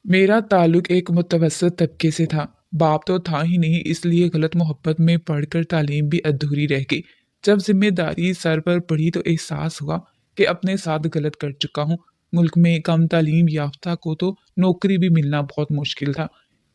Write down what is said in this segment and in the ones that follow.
मेरा ताल्लुक एक मुतवस्सित तबके से था। बाप तो था ही नहीं, इसलिए गलत मोहब्बत में पढ़कर तालीम भी अधूरी रह गई। जब जिम्मेदारी सर पर पड़ी तो एहसास हुआ कि अपने साथ गलत कर चुका हूँ। मुल्क में कम तालीम याफ्ता को तो नौकरी भी मिलना बहुत मुश्किल था।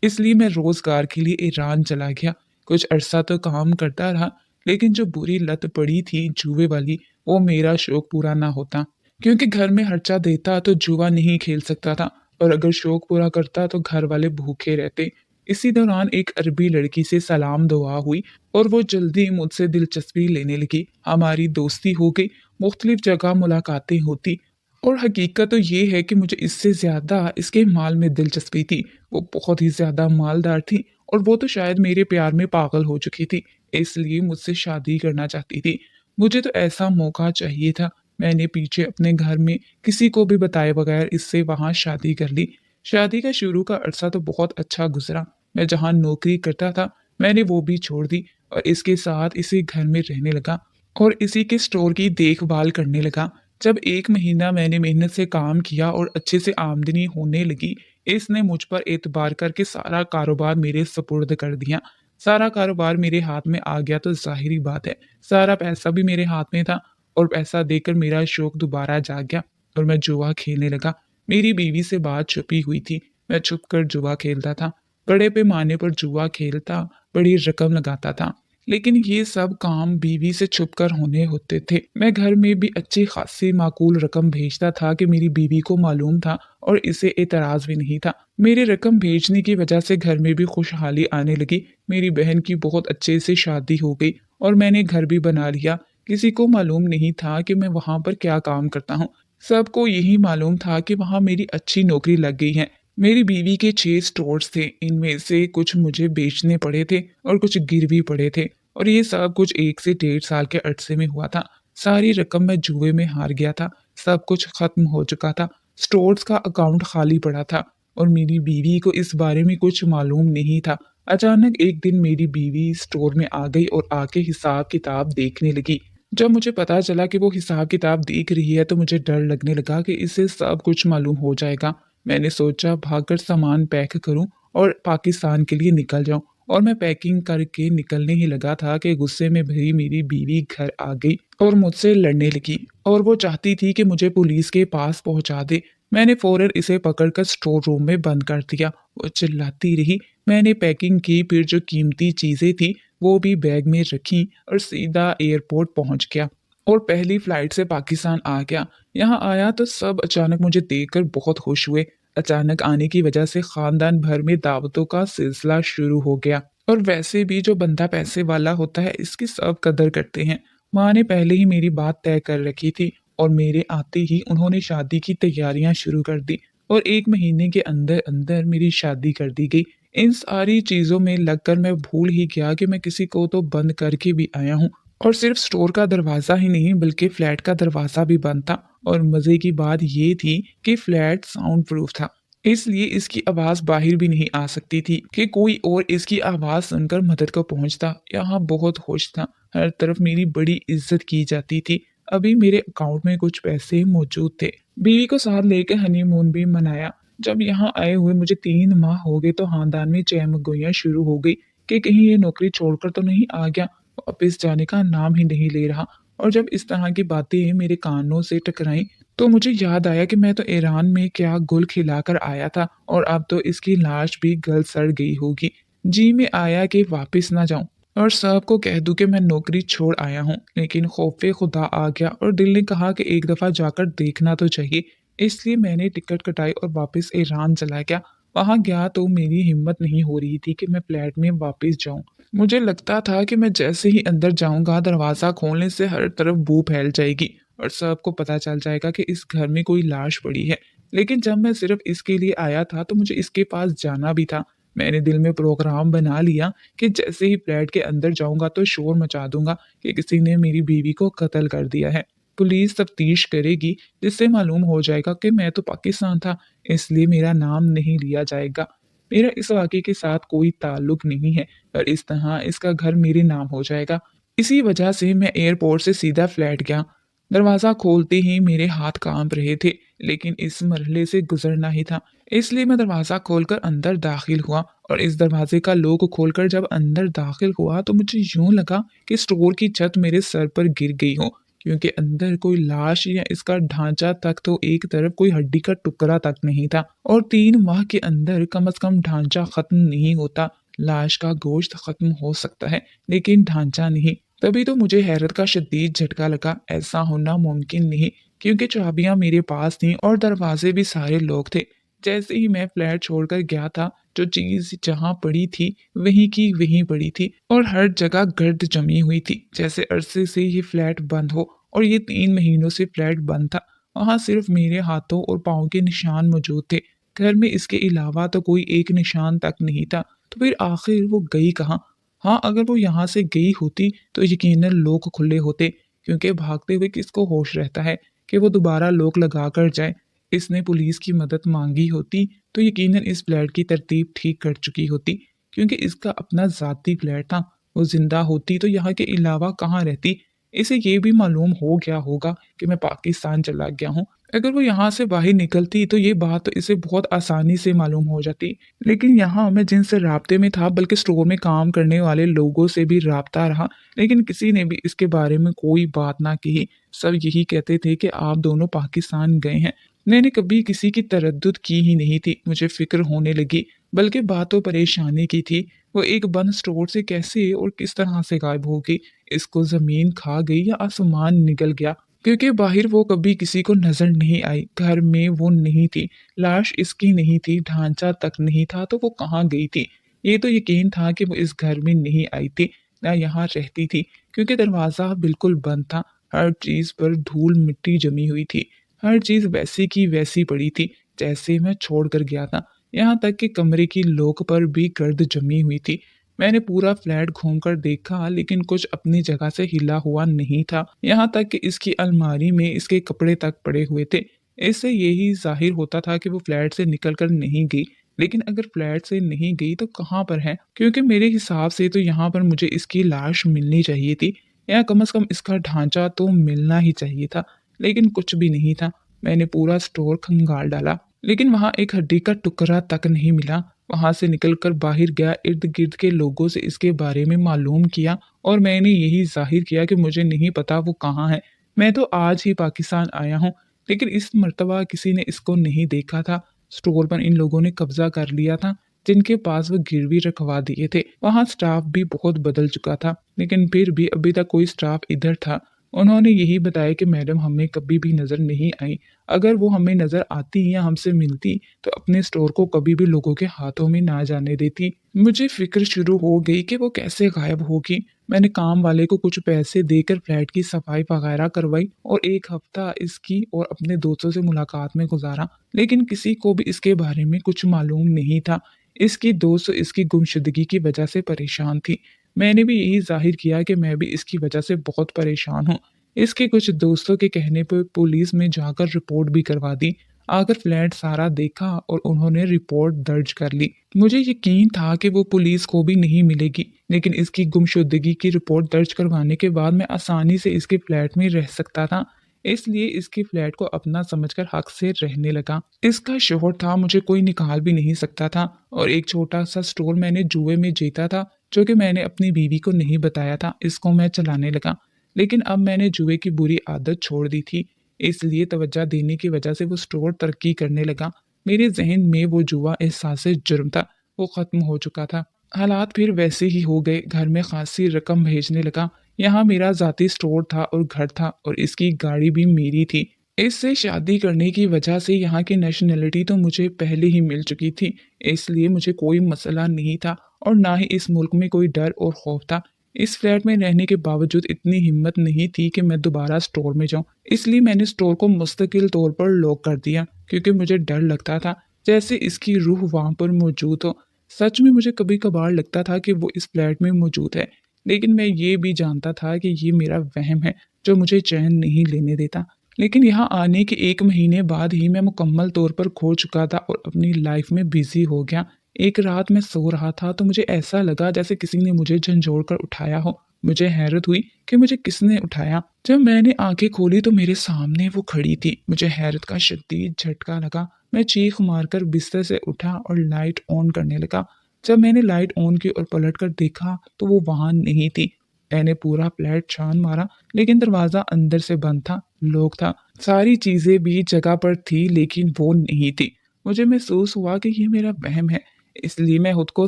इसलिए मैं रोजगार के लिए ईरान चला गया। कुछ अरसा तो काम करता रहा, लेकिन जो बुरी लत पड़ी थी जुए वाली, वो मेरा शौक पूरा ना होता। क्योंकि घर में खर्चा देता तो जुआ नहीं खेल सकता था, और अगर शौक पूरा करता तो घर वाले भूखे रहते। इसी दौरान एक अरबी लड़की से सलाम दुआ हुई और वो जल्दी मुझसे दिलचस्पी लेने लगी। हमारी दोस्ती हो गई, मुख्तलिफ जगह मुलाकातें होती। और हकीकत तो ये है कि मुझे इससे ज़्यादा इसके माल में दिलचस्पी थी। वो बहुत ही ज़्यादा मालदार थी, और वो तो शायद मेरे प्यार में पागल हो चुकी थी, इसलिए मुझसे शादी करना चाहती थी। मुझे तो ऐसा मौका चाहिए था। मैंने पीछे अपने घर में किसी को भी बताए बगैर इससे वहाँ शादी कर ली। शादी का शुरू का अरसा तो बहुत अच्छा गुजरा। मैं जहाँ नौकरी करता था, मैंने वो भी छोड़ दी और इसके साथ इसी घर में रहने लगा और इसी के स्टोर की देखभाल करने लगा। जब 1 महीना मैंने मेहनत से काम किया और अच्छे से आमदनी होने लगी, इसने मुझ पर एतबार करके सारा कारोबार मेरे सुपुर्द कर दिया। सारा कारोबार मेरे हाथ में आ गया तो ज़ाहिरी बात है, सारा पैसा भी मेरे हाथ में था, और पैसा देकर मेरा शौक दोबारा जाग गया और मैं जुआ खेलने लगा। मेरी बीवी से बात छुपी हुई थी। मैं छुप कर जुआ खेलता था, बड़े पैमाने पर जुआ खेलता, बड़ी रकम लगाता था। लेकिन ये सब काम बीवी से छुपकर होने होते थे। मैं घर में भी अच्छी खासी माकूल रकम भेजता था कि मेरी बीवी को मालूम था, और इसे एतराज़ भी नहीं था। मेरी रकम भेजने की वजह से घर में भी खुशहाली आने लगी। मेरी बहन की बहुत अच्छे से शादी हो गई और मैंने घर भी बना लिया। किसी को मालूम नहीं था कि मैं वहाँ पर क्या काम करता हूँ। सबको यही मालूम था कि वहाँ मेरी अच्छी नौकरी लग गई है। मेरी बीवी के 6 स्टोर्स थे, इनमें से कुछ मुझे बेचने पड़े थे और कुछ गिरवी पड़े थे, और ये सब कुछ 1 से 1.5 साल के अरसे में हुआ था। सारी रकम मैं जुए में हार गया था, सब कुछ खत्म हो चुका था। स्टोर्स का अकाउंट खाली पड़ा था और मेरी बीवी को इस बारे में कुछ मालूम नहीं था। अचानक एक दिन मेरी बीवी स्टोर में आ गई और आके हिसाब किताब देखने लगी। जब मुझे पता चला कि वो हिसाब किताब देख रही है तो मुझे डर लगने लगा कि इसे सब कुछ मालूम हो जाएगा। मैंने सोचा भागकर सामान पैक करूं और पाकिस्तान के लिए निकल जाऊं, और मैं पैकिंग करके निकलने ही लगा था कि गुस्से में भरी मेरी बीवी घर आ गई और मुझसे लड़ने लगी, और वो चाहती थी कि मुझे पुलिस के पास पहुंचा दे। मैंने फौरन इसे पकड़कर स्टोर रूम में बंद कर दिया। वो चिल्लाती रही। मैंने पैकिंग की, फिर जो कीमती चीजें थी वो भी बैग में रखी और सीधा एयरपोर्ट पहुंच गया और पहली फ्लाइट से पाकिस्तान आ गया। यहाँ आया तो सब अचानक मुझे देखकर बहुत खुश हुए। अचानक आने की वजह से खानदान भर में दावतों का सिलसिला शुरू हो गया, और वैसे भी जो बंदा पैसे वाला होता है इसकी सब कदर करते हैं। माँ ने पहले ही मेरी बात तय कर रखी थी, और मेरे आते ही उन्होंने शादी की तैयारियां शुरू कर दी, और 1 महीने के अंदर अंदर मेरी शादी कर दी गई। इन सारी चीज़ों में लगकर मैं भूल ही गया कि मैं किसी को तो बंद करके भी आया हूँ, और सिर्फ स्टोर का दरवाज़ा ही नहीं बल्कि फ्लैट का दरवाज़ा भी बंद था। और मज़े की बात ये थी कि फ्लैट साउंड प्रूफ था, इसलिए इसकी आवाज़ बाहर भी नहीं आ सकती थी कि कोई और इसकी आवाज़ सुनकर मदद को पहुंचता। यहाँ बहुत खुश था, हर तरफ मेरी बड़ी इज्जत की जाती थी। अभी मेरे अकाउंट में कुछ पैसे मौजूद थे। बीवी को साथ लेकर हनीमून भी मनाया। जब यहाँ आए हुए मुझे 3 माह हो गए तो खानदान में चहमगोइयाँ शुरू हो गई कि कहीं ये नौकरी छोड़कर तो नहीं आ गया, वापस जाने का नाम ही नहीं ले रहा। और जब इस तरह की बातें मेरे कानों से टकराईं तो मुझे याद आया कि मैं तो ईरान में क्या गुल खिलाकर आया था, और अब तो इसकी लाश भी गल सड़ गई होगी। जी में आया कि वापस ना जाऊं और सबको कह दूं कि मैं नौकरी छोड़ आया हूं, लेकिन खौफे खुदा आ गया और दिल ने कहा कि एक दफ़ा जाकर देखना तो चाहिए। इसलिए मैंने टिकट कटाई और वापस ईरान चला गया। वहां गया तो मेरी हिम्मत नहीं हो रही थी कि मैं फ्लैट में वापस जाऊं। मुझे लगता था कि मैं जैसे ही अंदर जाऊंगा दरवाज़ा खोलने से हर तरफ बू फैल जाएगी और सबको पता चल जाएगा कि इस घर में कोई लाश पड़ी है। लेकिन जब मैं सिर्फ इसके लिए आया था तो मुझे इसके पास जाना भी था। मैंने दिल में प्रोग्राम बना लिया कि जैसे ही फ्लैट के अंदर जाऊंगा तो शोर मचा दूंगा कि किसी ने मेरी बीवी को कत्ल कर दिया है। पुलिस तफ्तीश करेगी, जिससे मालूम हो जाएगा कि मैं तो पाकिस्तान था, इसलिए मेरा नाम नहीं लिया जाएगा। मेरा इस वाक़े के साथ कोई ताल्लुक नहीं है, और इस तरह इसका घर मेरे नाम हो जाएगा। इसी वजह से मैं एयरपोर्ट से सीधा फ्लैट गया। दरवाज़ा खोलते ही मेरे हाथ कांप रहे थे, लेकिन इस मरहले से गुजरना ही था। इसलिए मैं दरवाज़ा खोलकर अंदर दाखिल हुआ और इस दरवाजे का लॉक खोलकर जब अंदर दाखिल हुआ तो मुझे यूं लगा कि स्टोर की छत मेरे सर पर गिर गई हो, क्योंकि अंदर कोई लाश या इसका ढांचा तक तो एक तरफ कोई हड्डी का टुकड़ा तक नहीं था। और 3 माह के अंदर कम से कम ढांचा खत्म नहीं होता। लाश का गोश्त खत्म हो सकता है लेकिन ढांचा नहीं। तभी तो मुझे हैरत का शदीद झटका लगा। ऐसा होना मुमकिन नहीं, क्योंकि चाबियां मेरे पास थीं और दरवाजे भी सारे लॉक थे। जैसे ही मैं फ्लैट छोड़कर गया था, जो चीज जहां पड़ी थी वहीं की वहीं पड़ी थी और हर जगह गर्द जमी हुई थी, जैसे अरसे से ये फ्लैट बंद हो। और ये 3 महीनों से फ्लैट बंद था। वहां सिर्फ मेरे हाथों और पाँव के निशान मौजूद थे। घर में इसके अलावा तो कोई एक निशान तक नहीं था। तो फिर आखिर वो गई कहाँ? हाँ, अगर वो यहाँ से गई होती तो यकीनन लोग खुले होते, क्योंकि भागते हुए किसको होश रहता है कि वो दोबारा लोक लगा कर जाए। इसने पुलिस की मदद मांगी होती तो यकीनन इस फ्लैट की तरतीब ठीक कर चुकी होती, क्योंकि इसका अपना ज़ाती फ्लैट था। वो जिंदा होती तो यहाँ के अलावा कहाँ रहती? इसे ये भी मालूम हो गया होगा कि मैं पाकिस्तान चला गया हूँ। अगर वो यहाँ से बाहर निकलती तो ये बात तो इसे बहुत आसानी से मालूम हो जाती। लेकिन यहाँ मैं जिनसे राब्ते में था, बल्कि स्टोर में काम करने वाले लोगों से भी राब्ता रहा, लेकिन किसी ने भी इसके बारे में कोई बात ना कही। सब यही कहते थे कि आप दोनों पाकिस्तान गए हैं। मैंने कभी किसी की तरद्दुद की ही नहीं थी। मुझे फिक्र होने लगी, बल्कि बात तो परेशानी की थी। वो एक बंद स्टोर से कैसे और किस तरह से गायब हो गई? इसको ज़मीन खा गई या आसमान निगल गया? क्योंकि बाहर वो कभी किसी को नज़र नहीं आई, घर में वो नहीं थी, लाश इसकी नहीं थी, ढांचा तक नहीं था, तो वो कहाँ गई थी? ये तो यकीन था कि वो इस घर में नहीं आई थी, ना यहाँ रहती थी, क्योंकि दरवाज़ा बिल्कुल बंद था। हर चीज़ पर धूल मिट्टी जमी हुई थी। हर चीज़ वैसी की वैसी पड़ी थी, जैसे मैं छोड़ कर गया था। यहाँ तक कि कमरे की लौक पर भी गर्द जमी हुई थी। मैंने पूरा फ्लैट घूमकर देखा, लेकिन कुछ अपनी जगह से हिला हुआ नहीं था। यहाँ तक कि इसकी अलमारी में इसके कपड़े तक पड़े हुए थे। इससे यही ज़ाहिर होता था कि वो फ्लैट से निकल कर नहीं गई। लेकिन अगर फ्लैट से नहीं गई तो कहाँ पर है? क्योंकि मेरे हिसाब से तो यहाँ पर मुझे इसकी लाश मिलनी चाहिए थी, या कम से कम इसका ढांचा तो मिलना ही चाहिए था। लेकिन कुछ भी नहीं था। मैंने पूरा स्टोर खंगाल डाला, लेकिन वहाँ एक हड्डी का टुकड़ा तक नहीं मिला। वहां से निकलकर बाहर गया, इर्द गिर्द के लोगों से इसके बारे में मालूम किया और मैंने यही जाहिर किया कि मुझे नहीं पता वो कहाँ है। मैं तो आज ही पाकिस्तान आया हूँ, लेकिन इस मर्तबा किसी ने इसको नहीं देखा था। स्टोर पर इन लोगों ने कब्जा कर लिया था, जिनके पास वो गिरवी रखवा दिए थे। वहाँ स्टाफ भी बहुत बदल चुका था, लेकिन फिर भी अभी तक कोई स्टाफ इधर था। उन्होंने यही बताया कि मैडम हमें कभी भी नजर नहीं आई। अगर वो हमें नजर आती या हमसे मिलती तो अपने स्टोर को कभी भी लोगों के हाथों में ना जाने देती। मुझे फिक्र शुरू हो गई कि वो कैसे गायब होगी। मैंने काम वाले को कुछ पैसे देकर फ्लैट की सफाई वगैरह करवाई और 1 हफ्ता इसकी और अपने दोस्तों से मुलाकात में गुजारा, लेकिन किसी को भी इसके बारे में कुछ मालूम नहीं था। इसकी दोस्त इसकी गुमशुदगी की वजह से परेशान थी। मैंने भी यही जाहिर किया कि मैं भी इसकी वजह से बहुत परेशान हूँ। इसके कुछ दोस्तों के कहने पर पुलिस में जाकर रिपोर्ट भी करवा दी। आकर फ्लैट सारा देखा और उन्होंने रिपोर्ट दर्ज कर ली। मुझे यकीन था कि वो पुलिस को भी नहीं मिलेगी, लेकिन इसकी गुमशुदगी की रिपोर्ट दर्ज करवाने के बाद मैं आसानी से इसके फ्लैट में रह सकता था। इसलिए इसके फ्लैट को अपना समझकर हक से रहने लगा। इसका शोहर था, मुझे कोई निकाल भी नहीं सकता था, और एक छोटा सा स्टोर मैंने जुए में जीता था, जो कि मैंने अपनी बीवी को नहीं बताया था। इसको मैं चलाने लगा, लेकिन अब मैंने जुए की बुरी आदत छोड़ दी थी, इसलिए तवज्जो देने की वजह से वो स्टोर तरक्की करने लगा। मेरे जहन में वो जुआ एहसास जुर्म था, वो खत्म हो चुका था। हालात फिर वैसे ही हो गए। घर में खासी रकम भेजने लगा। यहाँ मेरा ज़ाती स्टोर था और घर था, और इसकी गाड़ी भी मेरी थी। इससे शादी करने की वजह से यहाँ की नेशनैलिटी तो मुझे पहले ही मिल चुकी थी, इसलिए मुझे कोई मसला नहीं था और ना ही इस मुल्क में कोई डर और खौफ था। इस फ्लैट में रहने के बावजूद इतनी हिम्मत नहीं थी कि मैं दोबारा स्टोर में जाऊं, इसलिए मैंने स्टोर को मुस्तकिल तौर पर लॉक कर दिया, क्योंकि मुझे डर लगता था जैसे इसकी रूह वहां पर मौजूद हो। सच में मुझे कभी कभार लगता था कि वो इस फ्लैट में मौजूद है, लेकिन मैं ये भी जानता था कि ये मेरा वहम है जो मुझे चैन नहीं लेने देता। लेकिन यहाँ आने के 1 महीने बाद ही मैं मुकम्मल तौर पर खो चुका था और अपनी लाइफ में बिजी हो गया। एक रात मैं सो रहा था तो मुझे ऐसा लगा जैसे किसी ने मुझे झंझोड़ कर उठाया हो। मुझे हैरत हुई कि मुझे किसने उठाया। जब मैंने आंखें खोली तो मेरे सामने वो खड़ी थी। मुझे हैरत का शदीद झटका लगा। मैं चीख मारकर बिस्तर से उठा और लाइट ऑन करने लगा। जब मैंने लाइट ऑन की और पलटकर देखा तो वो वहां नहीं थी। मैंने पूरा फ्लैट छान मारा, लेकिन दरवाजा अंदर से बंद था, लॉक था। सारी चीजें भी जगह पर थी, लेकिन वो नहीं थी। मुझे महसूस हुआ कि ये मेरा वहम है, इसलिए मैं खुद को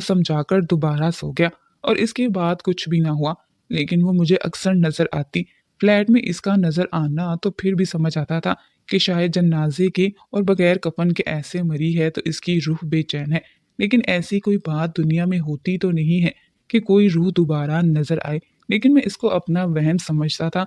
समझाकर दोबारा सो गया और इसके बाद कुछ भी ना हुआ। लेकिन वो मुझे अक्सर नजर आती। फ्लैट में इसका नजर आना तो फिर भी समझ आता था कि शायद जन्नाजे के और बगैर कफन के ऐसे मरी है तो इसकी रूह बेचैन है। लेकिन ऐसी कोई बात दुनिया में होती तो नहीं है कि कोई रूह दोबारा नजर आए। लेकिन मैं इसको अपना वहम समझता था।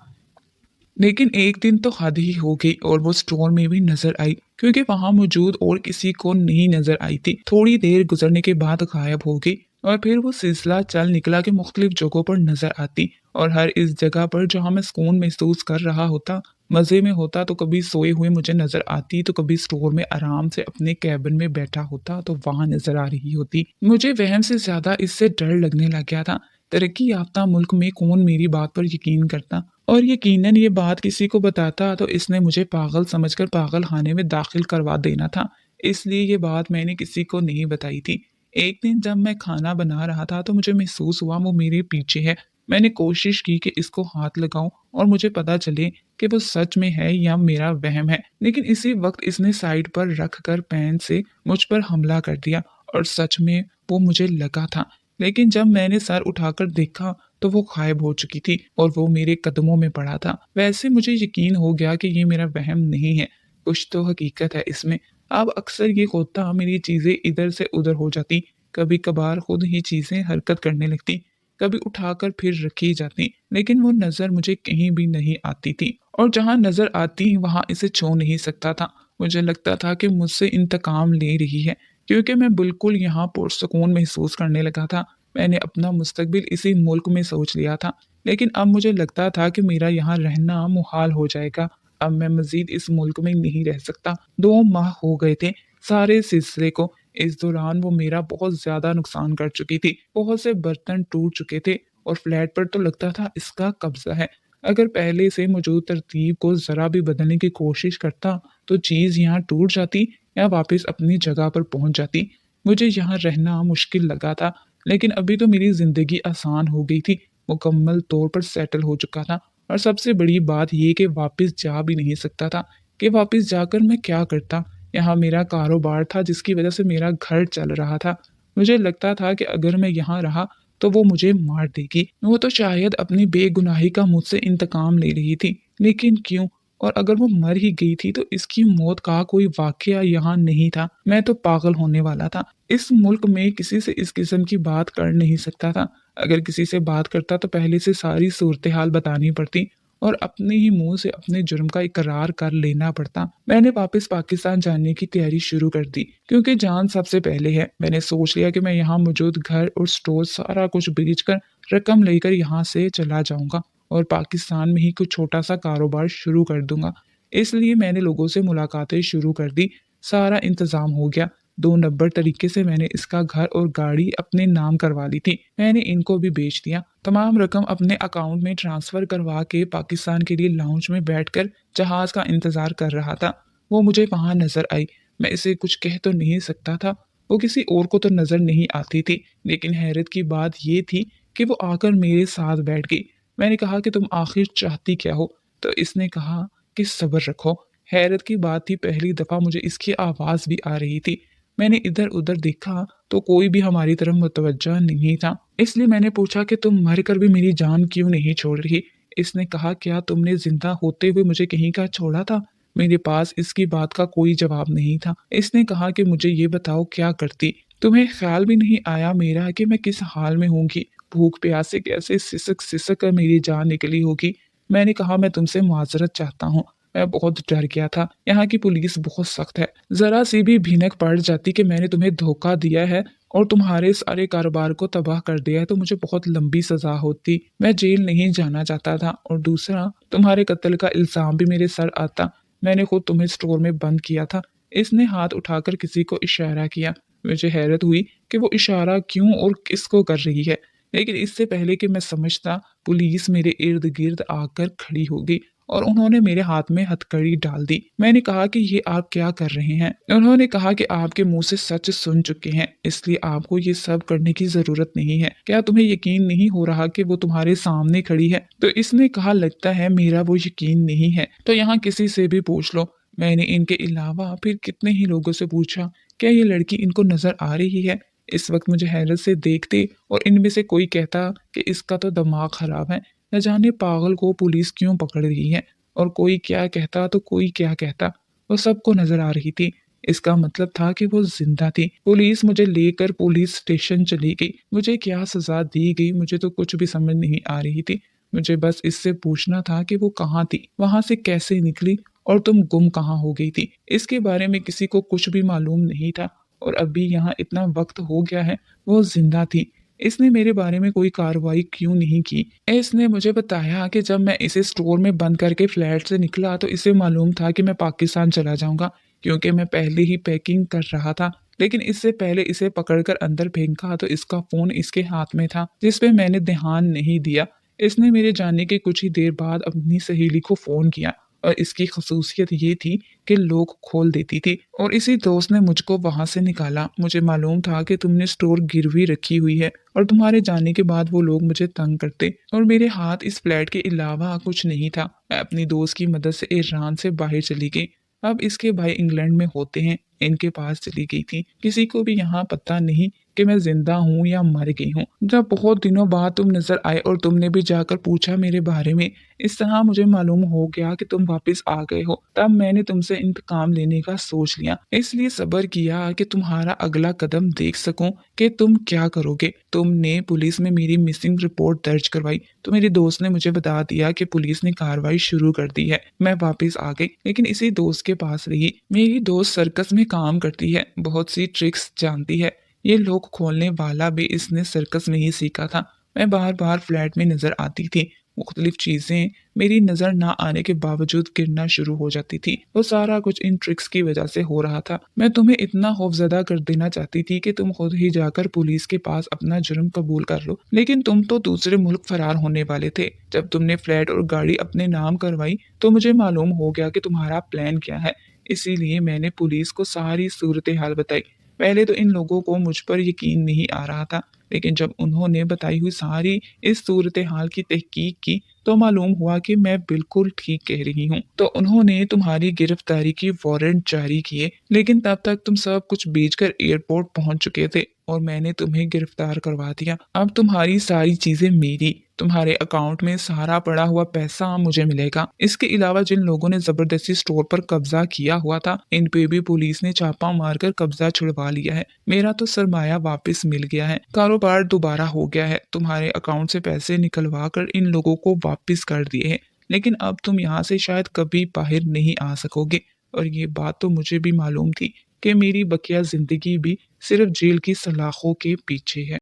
लेकिन एक दिन तो हद ही हो गई और वो स्टोर में भी नजर आई, क्योंकि वहां मौजूद और किसी को नहीं नजर आई थी। थोड़ी देर गुजरने के बाद गायब हो गई और फिर वो सिलसिला चल निकला कि मुख्तलिफ जगहों पर नजर आती, और हर इस जगह पर जहां मैं सुकून महसूस कर रहा होता, मजे में होता, तो कभी सोए हुए मुझे नजर आती, तो कभी स्टोर में आराम से अपने कैबिन में बैठा होता तो वहां नजर आ रही होती। मुझे वहम से ज्यादा इससे डर लगने लग गया था। तरक्की याफ्ता मुल्क में कौन मेरी बात पर यकीन करता, और यकीनन ये बात किसी को बताता तो इसने मुझे पागल समझकर पागल खाने में दाखिल करवा देना था। इसलिए ये बात मैंने किसी को नहीं बताई थी। एक दिन जब मैं खाना बना रहा था तो मुझे महसूस हुआ वो मेरे पीछे है। मैंने कोशिश की कि इसको हाथ लगाऊं और मुझे पता चले कि वो सच में है या मेरा वहम है, लेकिन इसी वक्त इसने साइड पर रख कर पैन से मुझ पर हमला कर दिया, और सच में वो मुझे लगा था। लेकिन जब मैंने सर उठाकर देखा तो वो गायब हो चुकी थी और वो मेरे कदमों में पड़ा था। वैसे मुझे यकीन हो गया कि ये मेरा वहम नहीं है, कुछ तो हकीकत है इसमें। अब अक्सर ये होता, मेरी चीजें इधर से उधर हो जाती, कभी कभार खुद ही चीजें हरकत करने लगती, कभी उठाकर फिर रखी जाती, लेकिन वो नजर मुझे कहीं भी नहीं आती थी, और जहां नजर आती वहां इसे छू नहीं सकता था। मुझे लगता था कि मुझसे इंतकाम ले रही है, क्योंकि मैं बिल्कुल यहाँ पुरसकून महसूस करने लगा था। मैंने अपना मुस्तकबिल इसी मुल्क में सोच लिया था, लेकिन अब मुझे लगता था कि मेरा यहाँ रहना मुहाल हो जाएगा। अब मैं मजीद इस मुल्क में नहीं रह सकता। 2 माह हो गए थे सारे सिलसिले को। इस दौरान वो मेरा बहुत ज्यादा नुकसान कर चुकी थी। बहुत से बर्तन टूट चुके थे और फ्लैट पर तो लगता था इसका कब्जा है। अगर पहले से मौजूद तरतीब को जरा भी बदलने की कोशिश करता तो चीज यहाँ टूट जाती या वापस अपनी जगह पर पहुंच जाती। मुझे यहाँ रहना मुश्किल लगा था, लेकिन अभी तो मेरी जिंदगी आसान हो गई थी, मुकम्मल तौर पर सेटल हो चुका था। और सबसे बड़ी बात ये कि वापस जा भी नहीं सकता था, कि वापस जाकर मैं क्या करता। यहाँ मेरा कारोबार था जिसकी वजह से मेरा घर चल रहा था। मुझे लगता था कि अगर मैं यहाँ रहा तो वो मुझे मार देगी। वो तो शायद अपनी बेगुनाही का मुझसे इंतकाम ले रही थी, लेकिन क्यों? और अगर वो मर ही गई थी तो इसकी मौत का कोई वाकया यहाँ नहीं था। मैं तो पागल होने वाला था। इस मुल्क में किसी से इस किस्म की बात कर नहीं सकता था। अगर किसी से बात करता तो पहले से सारी सूरत हाल बतानी पड़ती और अपने ही मुंह से अपने जुर्म का इकरार कर लेना पड़ता। मैंने वापस पाकिस्तान जाने की तैयारी शुरू कर दी, क्योंकि जान सबसे पहले है। मैंने सोच लिया कि मैं यहाँ मौजूद घर और स्टोर सारा कुछ बेचकर रकम लेकर यहाँ से चला जाऊंगा और पाकिस्तान में ही कुछ छोटा सा कारोबार शुरू कर दूंगा। इसलिए मैंने लोगों से मुलाकातें शुरू कर दी। सारा इंतजाम हो गया। 2 नंबर तरीके से मैंने इसका घर और गाड़ी अपने नाम करवा ली थी। मैंने इनको भी बेच दिया। तमाम रकम अपने अकाउंट में ट्रांसफर करवा के पाकिस्तान के लिए लाउंज में बैठकर जहाज का इंतजार कर रहा था। वो मुझे वहां नजर आई। मैं इसे कुछ कह तो नहीं सकता था, वो किसी और को तो नजर नहीं आती थी, लेकिन हैरत की बात ये थी कि वो आकर मेरे साथ बैठ गई। मैंने कहा कि तुम आखिर चाहती क्या हो? तो इसने कहा कि सब्र रखो। हैरत की बात थी, पहली दफा मुझे इसकी आवाज भी आ रही थी। मैंने इधर उधर देखा तो कोई भी हमारी तरफ मुतवज्जा नहीं था। इसलिए मैंने पूछा कि तुम मर कर भी मेरी जान क्यों नहीं छोड़ रही? इसने कहा, क्या तुमने जिंदा होते हुए मुझे कहीं का छोड़ा था? मेरे पास इसकी बात का कोई जवाब नहीं था। इसने कहा कि मुझे ये बताओ क्या करती? तुम्हें ख्याल भी नहीं आया मेरा कि मैं किस हाल में होंगी? भूख प्यास से कैसे सिसक सिसक कर मेरी जान निकली होगी। मैंने कहा, मैं तुमसे माजरत चाहता हूँ। मैं बहुत डर गया था। यहाँ की पुलिस बहुत सख्त है। जरा सी भी भीनक पड़ जाती कि मैंने तुम्हें धोखा दिया है और तुम्हारे सारे कारोबार को तबाह कर दिया है तो मुझे बहुत लंबी सजा होती। मैं जेल नहीं जाना चाहता था, और दूसरा, तुम्हारे कत्ल का इल्जाम भी मेरे सर आता। मैंने खुद तुम्हें स्टोर में बंद किया था। इसने हाथ उठाकर किसी को इशारा किया। मुझे हैरत हुई कि वो इशारा क्यों और किसको कर रही है, लेकिन इससे पहले कि मैं समझता, पुलिस मेरे इर्द गिर्द आकर खड़ी हो गई और उन्होंने मेरे हाथ में हथकड़ी डाल दी। मैंने कहा कि ये आप क्या कर रहे हैं? उन्होंने कहा कि आपके मुंह से सच सुन चुके हैं, इसलिए आपको ये सब करने की जरूरत नहीं है। क्या तुम्हें यकीन नहीं हो रहा कि वो तुम्हारे सामने खड़ी है? तो इसने कहा, लगता है मेरा वो यकीन नहीं है, तो यहाँ किसी से भी पूछ लो। मैंने इनके अलावा फिर कितने ही लोगों से पूछा, क्या ये लड़की इनको नजर आ रही है? इस वक्त मुझे हैरत से देखते और इनमें से कोई कहता कि इसका तो दिमाग खराब है, न जाने पागल को पुलिस क्यों पकड़ रही है। और कोई क्या कहता तो कोई क्या कहता, वो सबको नजर आ रही थी। इसका मतलब था कि वो जिंदा थी। पुलिस मुझे लेकर पुलिस स्टेशन चली गई। मुझे क्या सजा दी गई मुझे तो कुछ भी समझ नहीं आ रही थी। मुझे बस इससे पूछना था कि वो कहाँ थी, वहां से कैसे निकली और तुम गुम कहाँ हो गई थी। इसके बारे में किसी को कुछ भी मालूम नहीं था। और अभी यहाँ इतना वक्त हो गया है, वो जिंदा थी। इसने मेरे बारे में कोई कार्रवाई क्यों नहीं की? इसने मुझे बताया कि जब मैं इसे स्टोर में बंद करके फ्लैट से निकला तो इसे मालूम था कि मैं पाकिस्तान चला जाऊंगा, क्योंकि मैं पहले ही पैकिंग कर रहा था। लेकिन इससे पहले इसे पकड़कर अंदर फेंका तो इसका फोन इसके हाथ में था, जिस पे मैंने ध्यान नहीं दिया। इसने मेरे जाने के कुछ ही देर बाद अपनी सहेली को फोन किया, और इसकी खसूसियत ये थी कि लोग खोल देती थी। और इसी दोस्त ने मुझको वहां से निकाला। मुझे मालूम था कि तुमने स्टोर गिरवी रखी हुई है, और तुम्हारे जाने के बाद वो लोग मुझे तंग करते, और मेरे हाथ इस फ्लैट के अलावा कुछ नहीं था। मैं अपनी दोस्त की मदद से ईरान से बाहर चली गई। अब इसके भाई इंग्लैंड में होते हैं, इनके पास चली गई थी। किसी को भी यहाँ पता नहीं कि मैं जिंदा हूँ या मर गई हूँ। जब बहुत दिनों बाद तुम नजर आए और तुमने भी जाकर पूछा मेरे बारे में, इस तरह मुझे मालूम हो गया कि तुम वापस आ गए हो। तब मैंने तुमसे इंतकाम लेने का सोच लिया, इसलिए सब्र किया कि तुम्हारा अगला कदम देख सकूं कि तुम क्या करोगे। तुमने पुलिस में मेरी मिसिंग रिपोर्ट दर्ज करवाई, तो मेरे दोस्त ने मुझे बता दिया कि पुलिस ने कार्रवाई शुरू कर दी है। मैं वापस आ गई, लेकिन इसी दोस्त के पास रही। मेरी दोस्त सर्कस में काम करती है, बहुत सी ट्रिक्स जानती है। ये लोग खोलने वाला भी इसने सर्कस में ही सीखा था। मैं बार बार फ्लैट में नजर आती थी। मुख्तलिफ चीजें मेरी नजर ना आने के बावजूद गिरना शुरू हो जाती थी। वो सारा कुछ इन ट्रिक्स की वजह से हो रहा था। मैं तुम्हें इतना खौफजदा कर देना चाहती थी कि तुम खुद ही जाकर पुलिस के पास अपना जुर्म कबूल कर लो, लेकिन तुम तो दूसरे मुल्क फरार होने वाले थे। जब तुमने फ्लैट और गाड़ी अपने नाम करवाई तो मुझे मालूम हो गया कि तुम्हारा प्लान क्या है। इसीलिए मैंने पुलिस को सारी सूरत हाल बताई। पहले तो इन लोगों को मुझ पर यकीन नहीं आ रहा था, लेकिन जब उन्होंने बताई हुई सारी इस सूरत हाल की तहकीक की तो मालूम हुआ कि मैं बिल्कुल ठीक कह रही हूँ। तो उन्होंने तुम्हारी गिरफ्तारी की वारंट जारी किए, लेकिन तब तक तुम सब कुछ बेचकर एयरपोर्ट पहुंच चुके थे और मैंने तुम्हें गिरफ्तार करवा दिया। अब तुम्हारी सारी चीजें मेरी, तुम्हारे अकाउंट में सारा पड़ा हुआ पैसा मुझे मिलेगा। इसके अलावा जिन लोगों ने जबरदस्ती स्टोर पर कब्जा किया हुआ था, इन पे भी पुलिस ने छापा मारकर कब्जा छुड़वा लिया है। मेरा तो सरमाया वापस मिल गया है, कारोबार दोबारा हो गया है। तुम्हारे अकाउंट से पैसे निकलवा कर इन लोगों को वापस कर दिए हैं, लेकिन अब तुम यहाँ से शायद कभी बाहर नहीं आ सकोगे। और ये बात तो मुझे भी मालूम थी कि मेरी बकिया जिंदगी भी सिर्फ जेल की सलाखों के पीछे है।